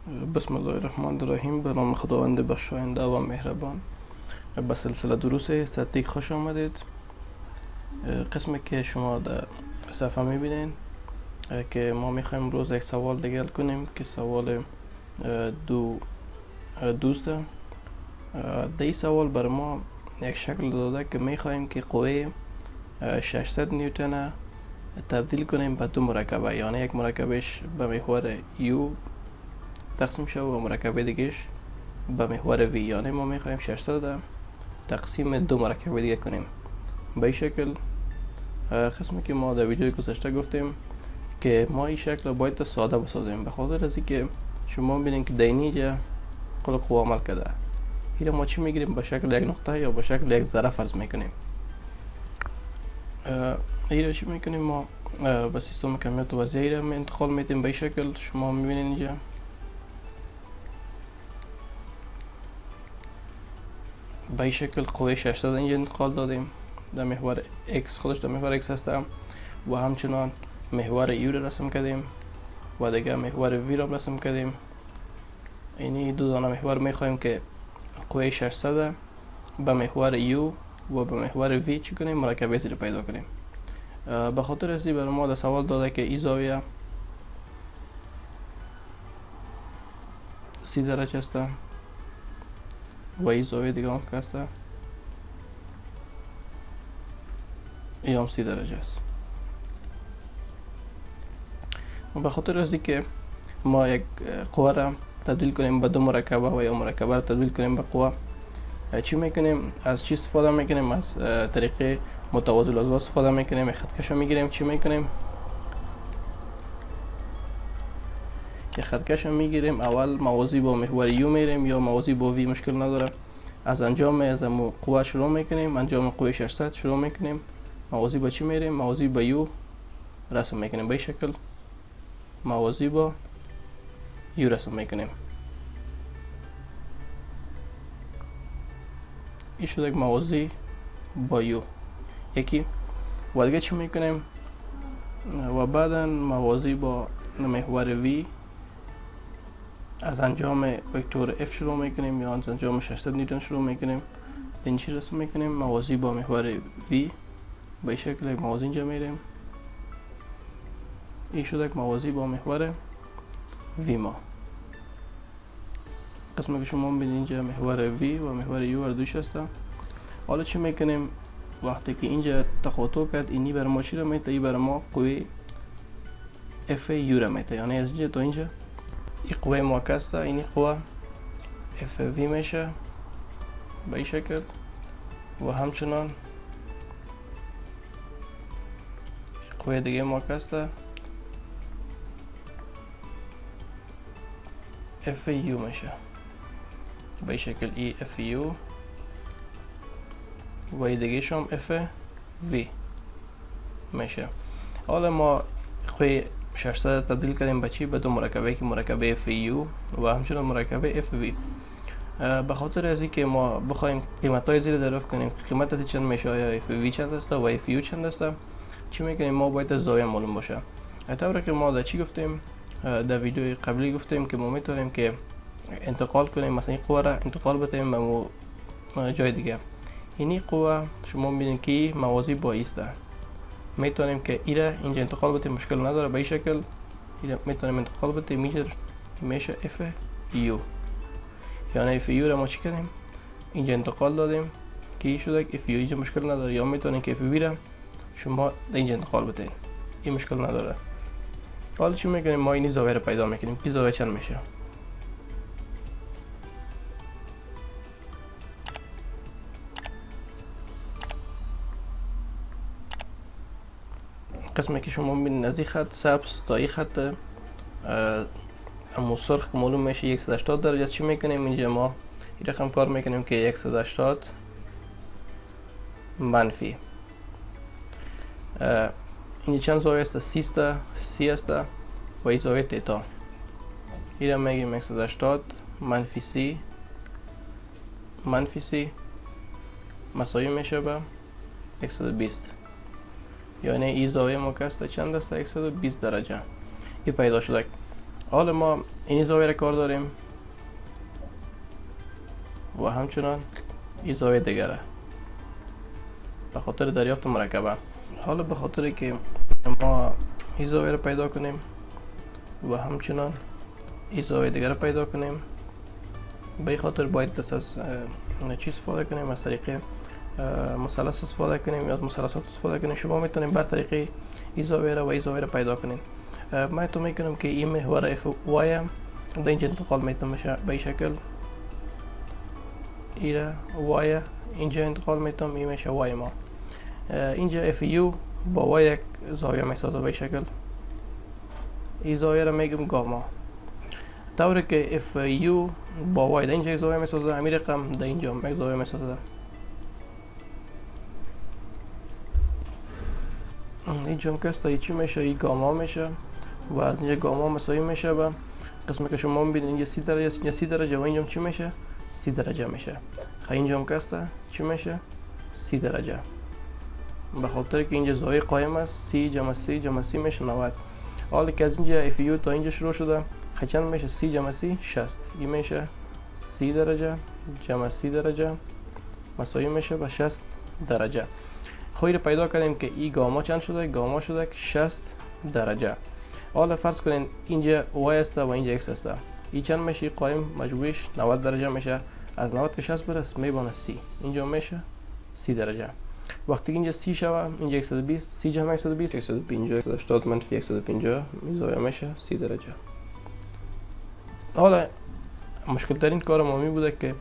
بسم الله الرحمن الرحیم. به نام خداوند بخشاینده و مهربان. به سلسله دروس استاتیک خوش آمدید. قسمی که شما در صفحه میبینین که ما میخوایم روز یک سوال دیگه حل کنیم که سوال دو دوسته. در این سوال بر ما یک شکل داده که میخوایم که قوه 600 نیوتن تبدیل کنیم به دو مرکبه، یعنی یک مرکبش به محور یو تقسیم شد و مرکبه دیگهش به محور وی، یعنی ما میخوایم 600 تقسیم دو مرکبه دیگه کنیم. به این شکل قسمی که ما در ویدیوی گذشته گفتیم که ما این شکل باید ساده بسازیم، به خاطر از اینکه شما ببینید که در اینجا کل قوه عمل کرده. این ما چی میگیریم؟ به شکل یک نقطه یا به شکل یک ذره فرض میکنیم. این چی میکنیم؟ ما به سیستم کمیت وضعی را انتقال میدیم. به این شکل شما میبینید اینجا به این شکل قوه 600 اینجا انتقال دادیم. در محور X خودش در محور X هستم و همچنان محور U را رسم کردیم و دیگه محور V را رسم کردیم. اینی دو دانه محور میخوایم که قوه 600 به محور U و به محور V چی کنیم؟ مرکبه رو پیدا کنیم. به خاطر ازی برای ما در سوال داده که این زاویه 30 درجه است و این زاویه دیگه هم که است این هم 30 درجه است. و به خاطر ازی که ما یک قوه را تبدیل کنیم به دو مرکبه و یا مرکبه را تبدیل کنیم به قوه، چی میکنیم؟ از چی استفاده میکنیم؟ از طریق متوازی الازوا استفاده میکنیم. خطکش رو میگیریم. چی میکنیم؟ که خطکش رو میگیریم. اول موازی با محور یو میریم یا موازی با وی، مشکل نداره. از انجام از قوه شروع میکنیم، انجام قوه 600 شروع میکنیم. موازی با چی میریم؟ موازی با یو رسم میکنیم. به شکل موازی با یو رسم میکنیم. این شد یک موازی با یو یکی. و دیگه چی میکنیم؟ و بعدا موازی با محور وی از انجام وکتور F شروع میکنیم یا از انجام 600 نیوتن شروع میکنیم. این چی رسم میکنیم؟ موازی با محور وی. به شکل یک موازی اینجا میریم. این شد یک موازی با محور وی. ما قسمی که شما ببینید اینجا محور وی و محور یو هر دوش هست. حالا چی میکنیم؟ وقتی که اینجا تقاطع کرد، اینی بر ما چی را میده؟ این بر ما قوه اف یو را میده، یعنی از اینجا تا اینجا این قوه معکس، اینی قوه اف وی میشه به این شکل. و همچنان قوه دیگه معکس اف یو میشه به این شکل. ای اف یو و این دیگه شم اف وی میشه. حالا ما قوه 600 تبدیل کردیم به چی؟ به دو مرکبه که مرکبه اف یو و همچنان مرکبه اف وی. به خاطر از اینکه ما بخوایم قیمت های زیر دریافت کنیم، قیمت چند میشه، آیا اف وی چند است و اف یو چند است، چی میکنیم؟ ما باید زاویه معلوم باشه. طوری که ما در چی گفتیم؟ در ویدیو قبلی گفتیم که ما میتونیم که انتقال کنیم، مثلا این قوه را انتقال بدیم به جای دیگه. اینی قوه شما میبینید که موازی با ایست، میتونیم که ایره اینجا انتقال بدیم، مشکل نداره. به این شکل ایره میتونیم انتقال بدیم. میشه اف یو، یعنی اف یو را ما چی کردیم؟ اینجا انتقال دادیم که این شده اف یو، اینجا مشکل نداره. یا میتونیم که اف وی را شما اینجا انتقال بدین، این مشکل نداره. حالا چی میکنیم؟ ما این زاویه رو پیدا میکنیم که زاویه چند میشه. قسمی که شما میبینید از این خط سبز تا این خط همون سرخ که معلوم میشه 180 درجه. چی میکنیم؟ اینجا ما این رقم کار میکنیم که 180 منفی اینجا چند زاویه است؟ 30 است و این زاویه تیتا. این را میگیم 180 منفی 30 منفی 30 مساوی میشه به 120. یعنی این زاویه مکست چند است؟ 120 درجه. این پیدا شده. حالا ما این زاویه را کار داریم و همچنان این زاویه دیگره به خاطر دریافت مرکبه. حالا به خاطر که ما این زاویه را پیدا کنیم و همچنان این زاویه دیگر را پیدا کنیم، به این خاطر باید دست از چیز استفاده کنیم، از طریق مثلث استفاده کنیم یا از مثلثات استفاده کنیم. شما میتونیم بر طریق این زاویه را و این زاویه را پیدا کنیم. من تو میکنم که این محور اف وای در اینجا انتقال میتونه بشه به این شکل، ایره وای اینجا انتقال میتونم، این میشه وای ما. اینجا اف یو با وای یک زاویه میسازه به این شکل، این زاویه را میگم گاما. طوری که اف یو با وای در اینجا یک زاویه میسازه، همین رقم در اینجا یک زاویه میسازه. اینجا هم که چی میشه؟ این گاما میشه و از اینجا گاما مساوی میشه و قسمی که شما میبینید اینجا 30 درجه است، اینجا 30 درجه و اینجا چی میشه؟ 30 درجه میشه. اینجا هم که چی میشه؟ 30 درجه، به خاطر که اینجا زاویه قایم است. 30 جمع 30 جمع 30 میشه 90. حالا که از اینجا اف یو تا اینجا شروع شده چند میشه؟ 30 جمع 30 60. این میشه 30 درجه جمع 30 درجه مساوی میشه با 60 درجه. خواهی رو پیدا کردیم که این گاما چند شده؟ گاما شده 60 درجه. حالا فرض کنین اینجا وای است و اینجا ایکس است. این چند میشه؟ قایم مجموعش 90 درجه میشه. از 90 که 60 برس میبانه 30. اینجا میشه 30 درجه. وقتی اینجا 30 شوه اینجا 120، 30 جمع 120 150 180 منفی 150 زاویه میشه 30 درجه. حالا مشکل ترین کار ما می بوده که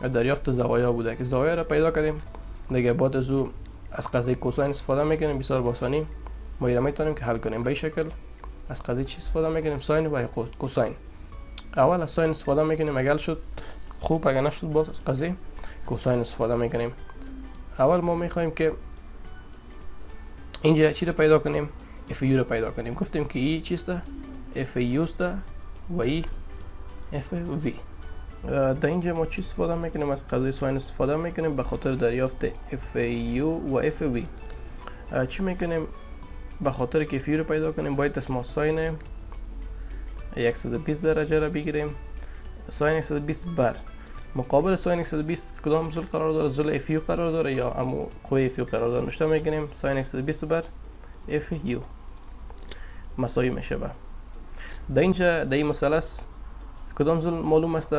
دریافت زوایا بوده که زاویه را پیدا کردیم دیگه. بعد از او از قضیه کوساین استفاده میکنیم، بسیار با آسانی ما را میتونیم که حل کنیم. به این شکل از قضیه چی استفاده میکنیم؟ ساین و کوساین. اول از ساین استفاده میکنیم، اگر شد خوب، اگر نشد باز از قضیه کوساین استفاده میکنیم. اول ما میخوایم که اینجا چی رو پیدا کنیم؟ اف یو رو پیدا کنیم. گفتیم که ای چیسته؟ اف یو است و ای اف وی. در اینجا ما چی استفاده میکنیم؟ از قضیه ساین استفاده میکنیم به خاطر دریافت اف یو و اف وی. چی میکنیم؟ به خاطر که اف یو رو پیدا کنیم باید از ما ساین 120 درجه را بگیریم. ساین 120 بر مقابل ساین 120 کدام زل قرار داره؟ زل اف یو قرار داره یا امو قوه اف یو قرار داره. نشته میکنیم ساین 120 بر اف یو مساوی میشه به در اینجا در این مثلث کدام زل معلوم است؟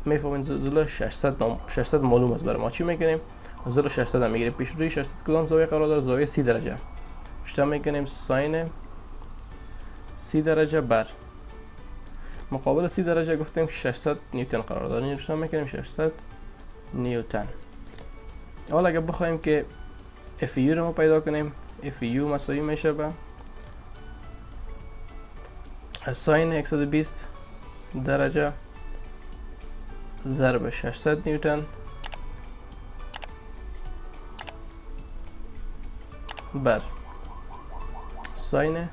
میفهمین زل 600 معلوم است برای ما. چی میکنیم؟ زل 600 میگیریم. پیش روی 600 کدام زاویه قرار داره؟ زاویه 30 درجه. نشته میکنیم ساین 30 درجه بر مقابل 30 درجه گفتیم 600 نیوتن قرار داره. نشته میکنیم 600 نیوتن. حالا اگه بخوایم که اف یو رو ما پیدا کنیم، اف یو مساوی میشه به ساین 120 درجه ضرب 600 نیوتن بر ساین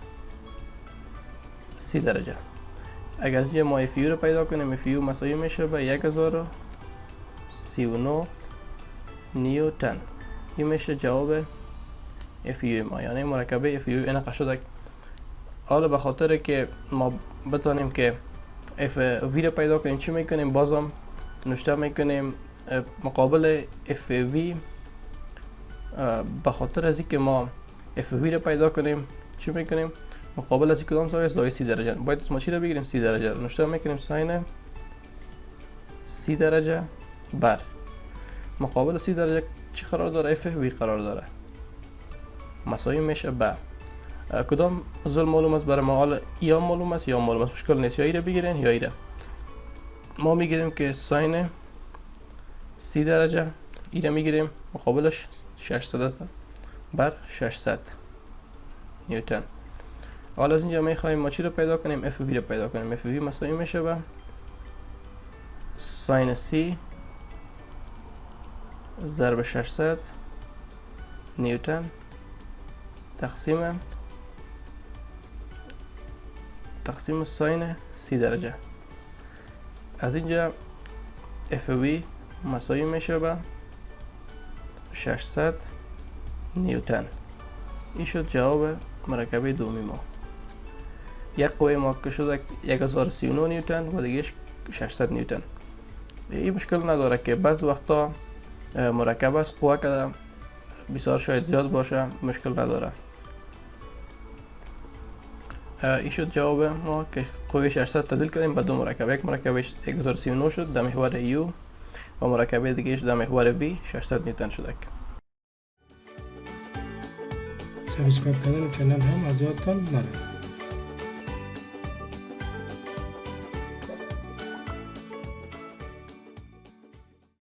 30 درجه. اگر از ما اف یو رو پیدا کنیم، اف یو مساوی میشه به 1039 نیوتن. این میشه جواب اف یو ما، یعنی مرکبه اف یو انقدر شده. حالا به خاطر که ما بتونیم که اف وی رو پیدا کنیم چی میکنیم؟ بازم نشته میکنیم مقابل اف وی. به خاطر از اینکه ما اف وی رو پیدا کنیم چی میکنیم؟ مقابل از کدام زاویه؟ زاویه 30 درجه. باید ما چی رو بگیریم؟ 30 درجه. نشته میکنیم ساین 30 درجه بر مقابل 30 درجه چی قرار داره؟ اف وی قرار داره. مساوی میشه به کدام زل معلوم است برای ما؟ حالا یا معلوم است یا معلوم است، مشکل نیست، یا ای رو بگیرین یا ای رو. ما میگیریم که ساین 30 درجه ای رو میگیریم مقابلش 600 است بر 600 نیوتن. حالا از اینجا میخوایم ما چی رو پیدا کنیم؟ اف وی رو پیدا کنیم. اف وی مساوی میشه به ساین 30 ضرب 600 نیوتن تقسیم ساین 30 درجه. از اینجا اف وی مساوی میشه به 600 نیوتن. این شد جواب مرکبه دومی ما. یک قوه ما که شده 1039 نیوتن و دیگهش 600 نیوتن. این مشکل نداره که بعض وقتا مرکب است قوه که بسیار شاید زیاد باشه مشکل نداره. این شد جواب ما که قوه 600 تبدیل کردیم به دو مرکب. یک مرکب 1039 شد در محور یو و مرکب دیگهش در محور وی 600 نیوتن شده. سابسکرایب کردن چنل هم از یادتان نره.